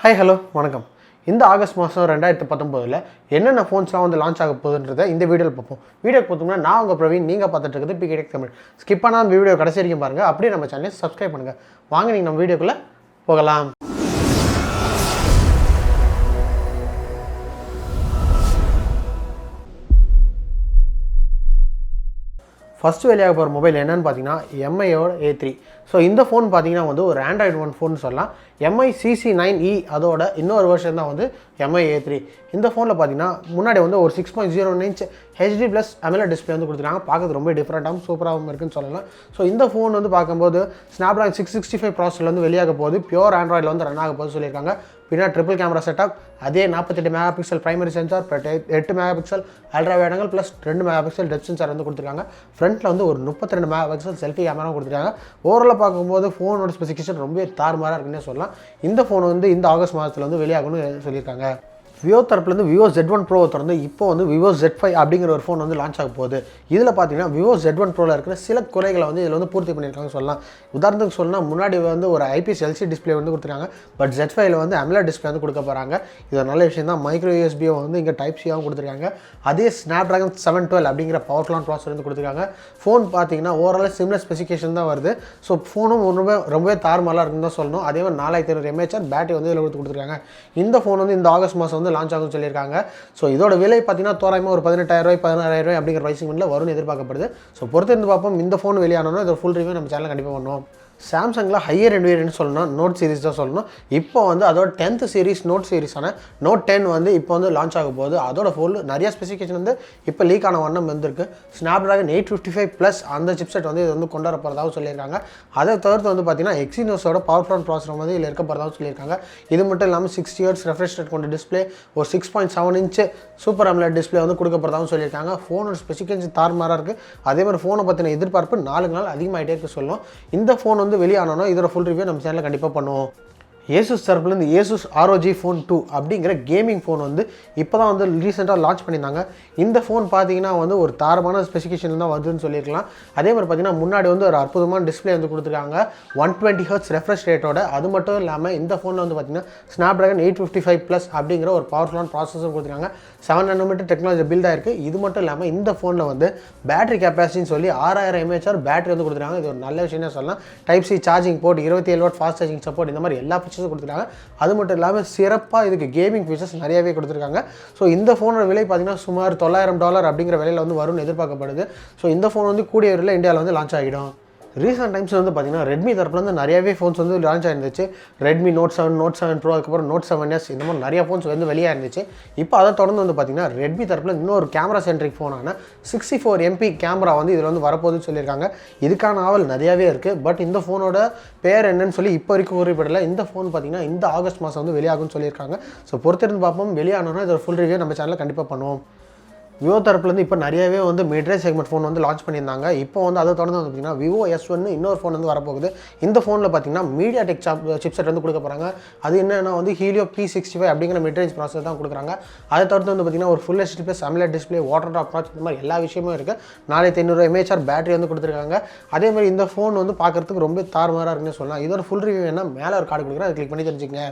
Hi hello வணக்கம். இந்த August மாதம் 2019 என்னென்ன ஃபோன்ஸ்லாம் வந்து லான்ச் ஆக போகுதுன்றதை இந்த வீடியோவில் பார்ப்போம். வீடியோ பார்த்தோம்னா நான் உங்கள் பிரவீன், நீங்கள் பார்த்துட்டு இருக்குது பிகேடெக் தமிழ். ஸ்கிப் பண்ணால் அந்த வீடியோ கடைசி வரைக்கும் பாருங்கள். அப்படியே நம்ம சேனலை சப்ஸ்கிரைப் பண்ணுங்கள். வாங்க நீங்கள் நம்ம வீடியோக்குள்ளே போகலாம். ஃபஸ்ட்டு வெளியாக போகிற மொபைல் என்னென்னு பார்த்தீங்கன்னா MIயோட A3. ஸோ இந்த ஃபோன் பார்த்தீங்கன்னா வந்து ஒரு ஆண்ட்ராய்டு ஒன் ஃபோன் சொல்லலாம். MI CC9E அதோட இன்னொரு வருஷன் தான் வந்து MI A3. இந்த ஃபோனில் பார்த்தீங்கன்னா முன்னாடி வந்து ஒரு 6.01 inch HD+ AMOLED டிஸ்பிளே வந்து கொடுத்துருக்காங்க. பார்க்குறது ரொம்ப டிஃப்ரெண்ட்டாகவும் சூப்பராகவும் இருக்குன்னு சொல்லலாம். ஸோ இந்த ஃபோன் வந்து பார்க்கும்போது Snapdragon 665 ப்ராசஸில் வந்து வெளியாக போகுது. பியூர் ஆண்ட்ராய்டில் வந்து ரன் ஆக போகுது சொல்லியிருக்காங்க. பின்னாடி ட்ரிபிள் கேமரா செட்டப், அதே 48 mega pixel primary sensor, 8 mega pixel ultra wide angle plus 2 mega pixel depth sensor வந்து கொடுத்துருக்காங்க. ஃப்ரண்ட்டில் வந்து ஒரு 32 மெகா பிக்சல் செல்ஃபி கேமரா கொடுத்துருக்காங்க. ஓவராலாக பார்க்கும்போது ஃபோனோட ஸ்பெசிஃபிகேஷன் ரொம்ப தாறுமாறாக இருக்குன்னே சொல்லலாம். இந்த ஃபோன் வந்து இந்த ஆகஸ்ட் மாதத்தில் வந்து வெளியாகணும்னு சொல்லியிருக்காங்க. விவோ தரப்புலேருந்து Vivo Z1 Pro திறந்து இப்போ வந்து Vivo Z5 அப்படிங்கிற ஒரு ஃபோன் வந்து லான்ச் ஆக போகுது. இதில் பார்த்தீங்கன்னா Vivo Z1 Proவில் இருக்கிற சில குறைகளை வந்து இதில் வந்து பூர்த்தி பண்ணியிருக்காங்க சொல்லலாம். உதாரணத்துக்கு சொல்லலாம், முன்னாடி வந்து ஒரு IPS LCD டிஸ்பிளே வந்து கொடுத்துருக்காங்க. பட் Z5ல வந்து AMOLED டிஸ்பிளே வந்து கொடுக்க போகிறாங்க. இது ஒரு நல்ல விஷயம் தான். மைக்ரோ USB வந்து இங்கே Type-Cயாகவும் கொடுத்துருக்காங்க. அதே Snapdragon 712 அப்படிங்கிற பவர்ஃபுல்லான ப்ராசஸர் வந்து கொடுத்துருக்காங்க. ஃபோன் பார்த்தீங்கன்னா ஓவரால் சிம்லர் ஸ்பெசிஃபிகேஷன் தான் வருது. ஸோ ஃபோனும் ரொம்பவே தாறுமாறாக இருக்குன்னு தான் சொல்லணும். அதே மாதிரி 4500 mAh பேட்டரி வந்து இதில் கொடுத்துருக்காங்க. இந்த ஃபோன் வந்து இந்த ஆகஸ்ட் மாதம் வந்து லான்ச் ஆகும் சொல்லியிருக்காங்க. ஸோ இதோட விலை பார்த்தீங்கன்னா தோராயமாக ஒரு 18,000 16,000 அப்படிங்கிற ப்ரைசிங் வரும்னு எதிர்பார்க்கப்படுது. ஸோ பொறுத்து இருந்து பார்ப்போம். இந்த ஃபோன் வெளியானோன்னா இதோட ஃபுல் ரிவ்யூ நம்ம சேனலில் கண்டிப்பாக பண்ணுவோம். சாம்சங்கில் ஹையர் எண்ட் வேரியன்ட் சொல்லணும், நோட் சீரிஸ் தான் சொல்லணும். இப்போ வந்து அதோட 10th சீரிஸ் நோட் சீரிஸான நோட் 10 வந்து இப்போ வந்து லான்ச் ஆக போகுது. அதோட ஃபுல் நிறைய ஸ்பெசிஃபிகேஷன் வந்து இப்போ லீக் ஆன வண்ணம் வந்திருக்கு. Snapdragon 855+ அந்த சிப்செட் வந்து இது வந்து கொண்டு வர போகிறதாகவும் சொல்லியிருக்காங்க. அதை தவிர்த்து வந்து பார்த்தீங்கன்னா எக்ஸினோஸோட பவர்ஃபுல் ப்ராசஸர் வந்து இதில் இருக்க போகிறதாகவும் சொல்லியிருக்காங்க. இது மட்டும் இல்லாமல் 60 Hz ரெஃப்ரெஷ் ரேட் கொண்ட டிஸ்பிளே, ஒரு 6.7 inch சூப்பர் AMOLED டிஸ்பிளே வந்து கொடுக்க போகிறதாகவும் சொல்லியிருக்காங்க. ஃபோனோட ஸ்பெசிஃபிகேஷன் தாறுமாறாக இருக்குது. அதே மாதிரி ஃபோனை பற்றின எதிர்பார்ப்பு நாளுக்கு நாள் அதிகமாகிட்டே இருக்க சொல்லணும். இந்த ஃபோன் வந்து வெளியானோன்னா இதோட ஃபுல் ரிவ்யூ நம்ம சேனலில் கண்டிப்பாக பண்ணுவோம். Asus தரப்புலேருந்து Asus ROG Phone 2 அப்படிங்கிற கேமிங் ஃபோன் வந்து இப்போ தான் வந்து ரீசெண்டாக லான்ச் பண்ணியிருந்தாங்க. இந்த ஃபோன் பார்த்தீங்கன்னா வந்து ஒரு தாரமான ஸ்பெசிஃபிகேஷன் தான் வருதுன்னு சொல்லியிருக்கலாம். அதே மாதிரி பார்த்தீங்கன்னா முன்னாடி வந்து ஒரு அற்புதமான டிஸ்பிளே வந்து கொடுத்துருக்காங்க 120 Hz ரெஃப்ரெஷ் ரேட்டோட. அது மட்டும் இல்லாமல் இந்த ஃபோனில் வந்து பார்த்தீங்கன்னா Snapdragon 855+ அப்படிங்கிற ஒரு பவர்ஃபுல்லான ப்ராசஸர் கொடுத்துருக்காங்க. 7 nm டெக்னாலஜி பில்ட் ஆயிருக்கு. இது மட்டும் இல்லாமல் இந்த ஃபோனில் வந்து பேட்டரி கெப்பாசிட்டின்னு சொல்லி 6000 mAh பேட்டரி வந்து கொடுத்துருக்காங்க. இது ஒரு நல்ல விஷயம்னு சொல்லலாம். Type-C charging port, 27 watt fast charging support, இந்த மாதிரி எல்லா கொடுத்துருக்காங்க. அது மட்டும் இல்லாமல் சிறப்பாக இதுக்கு கேமிங் ஃபீச்சர்ஸ் நிறையவே கொடுத்துருக்காங்க. ஸோ இந்த ஃபோனோட விலை பார்த்தீங்கன்னா சுமார் $900 அப்படிங்கிற விலையில் வந்து வரும்னு எதிர்பார்க்கப்படுது. ஸோ இந்த ஃபோன் வந்து கூடிய விரைவில் இந்தியாவில் வந்து லான்ச் ஆகிடும். ரீசெண்ட் டைம்ஸ் வந்து பார்த்தீங்கன்னா ரெட்மி தரப்புலேருந்து நிறையவே ஃபோன்ஸ் வந்து லான்ச் ஆயிருந்துச்சு. ரெட்மி நோட் 7, நோட் 7 ப்ரோ, அதுக்கப்புறம் நோட் 7S, இந்த மாதிரி நிறைய ஃபோன்ஸ் வந்து வெளியாக இருந்துச்சு. இப்போ அதை தொடர்ந்து வந்து பார்த்தீங்கன்னா ரெட்மி தரப்பில் இன்னொரு கேமரா சென்ட்ரிக் ஃபோனான 64 MP கேமரா வந்து இதில் வந்து வரப்போகுதுன்னு சொல்லியிருக்காங்க. இதுக்கான ஆவல் நிறையாவே இருக்குது. பட் இந்த ஃபோனோட பேர் என்னன்னு சொல்லி இப்போ வரைக்கும் குறிப்பிடலை. இந்த ஃபோன் பார்த்தீங்கன்னா இந்த ஆகஸ்ட் மாதம் வந்து வெளியாகும்னு சொல்லியிருக்காங்க. ஸோ பொறுத்திருந்து பார்ப்போம். வெளியானோன்னா இதோட ஃபுல் ரிவ்யூ நம்ம சேனலில் கண்டிப்பாக பண்ணுவோம். விவோ தரப்புலேருந்து இப்போ நிறையவே வந்து மிட்ரேஞ்ச் செக்மெண்ட் ஃபோன் வந்து லான்ச் பண்ணியிருந்தாங்க. இப்போ வந்து அதை தொடர்ந்து வந்து பார்த்திங்கன்னா Vivo S1 இன்னொரு ஃபோன் வந்து வரப்போகுது. இந்த ஃபோனில் பார்த்திங்கன்னா மீடியாடெக் சிப்செட் வந்து கொடுக்க போகிறாங்க. அது என்னென்னா வந்து Helio P65 அப்படிங்கிற மிட்ரேஞ்ச் ப்ராசஸர் தான் கொடுக்குறாங்க. அதை தவிர்த்து வந்து பார்த்திங்கன்னா ஒரு full HD+ AMOLED display, water drop watch, இந்த மாதிரி எல்லா விஷயமும் இருக்குது. 4500 mAh பேட்டரி வந்து கொடுத்துருக்காங்க. அதே மாதிரி இந்த ஃபோன் வந்து பார்க்குறதுக்கு ரொம்ப தாறுமாறாக இருக்குன்னு சொல்லலாம். இதோட ஃபுல் ரிவ்யூ என்ன மேலே ஒரு கார்டு கொடுக்குறேன், அதை கிளிக் பண்ணி தெரிஞ்சுக்கங்க.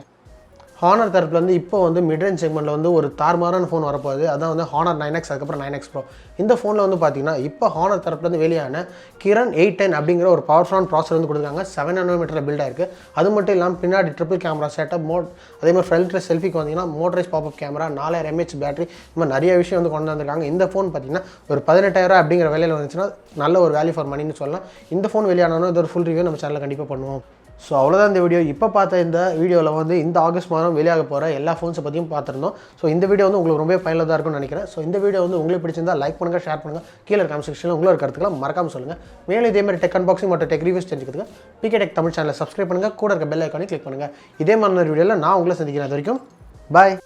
ஹானர் தரப்புலேருந்து இப்போ வந்து மிட்ரேஞ்ச் செக்மெண்ட்டில் வந்து ஒரு தாறுமாறான ஃபோன் வரப்போகுது. அதான் வந்து Honor 9X, அதுக்கப்புறம் 9X Pro. இந்த ஃபோனில் வந்து பார்த்தீங்கன்னா இப்போ ஹானர் தரப்புலேருந்து வெளியான கிரண் 810 அப்படிங்கிற ஒரு பவர்ஃபுல்லான ப்ராசஸர் வந்து கொடுக்குறாங்க. 7 nm பில்ட் ஆயிருக்கு. அது மட்டும் இல்லாமல் பின்னாடி ட்ரிபிள் கேமரா செட்டப் மோட், அதே மாதிரி ஃப்ரண்ட் செல்ஃபிக்கு வந்தீங்கன்னா motorised pop-up camera, 4000 mAh battery, இந்த மாதிரி நிறைய விஷயம் வந்து கொண்டு வந்திருக்காங்க. இந்த ஃபோன் பார்த்தீங்கன்னா ஒரு 18,000 அப்படிங்கிற விலையில் வந்துச்சுன்னா நல்ல ஒரு வேல்யூ ஃபார் மணின்னு சொல்லலாம். இந்த ஃபோன் வெளியானோன்னா இது ஒரு ஃபுல் ரிவ்யூ நம்ம சேனலில் கண்டிப்பாக பண்ணுவோம். ஸோ அவ்வளோதான் இந்த வீடியோ. இப்போ பார்த்த இந்த வீடியோவில் வந்து இந்த ஆகஸ்ட் மாதம் வெளியாக போகிற எல்லா ஃபோன்ஸை பற்றியும் பார்த்துருந்தோம். ஸோ இந்த வீடியோ வந்து உங்களுக்கு ரொம்ப பயனுள்ளதாக இருக்கும்னு நினைக்கிறேன். ஸோ இந்த வீடியோ வந்து உங்களுக்கு பிடிச்சிருந்தா லைக் பண்ணுங்கள், ஷேர் பண்ணுங்கள். கீழே கமெண்ட் செக்ஷனில் உங்களோட கருத்துக்களை மறக்காமல் சொல்லுங்கள். மேலும் இதேமாதிரி டெக் அன்பாக்சிங் மற்றும் டெக் ரிவ்யூஸ் தெரிஞ்சுக்கிறதுக்கு பிகேடெக் தமிழ் சேனலை சப்ஸ்கிரைப் பண்ணுங்கள். கூட இருக்க பெல் ஐக்கானே கிளிக் பண்ணுங்கள். இதே மாதிரி வீடியோவில் நான் உங்களை சந்திக்கிறேன். அது வரைக்கும் பாய்.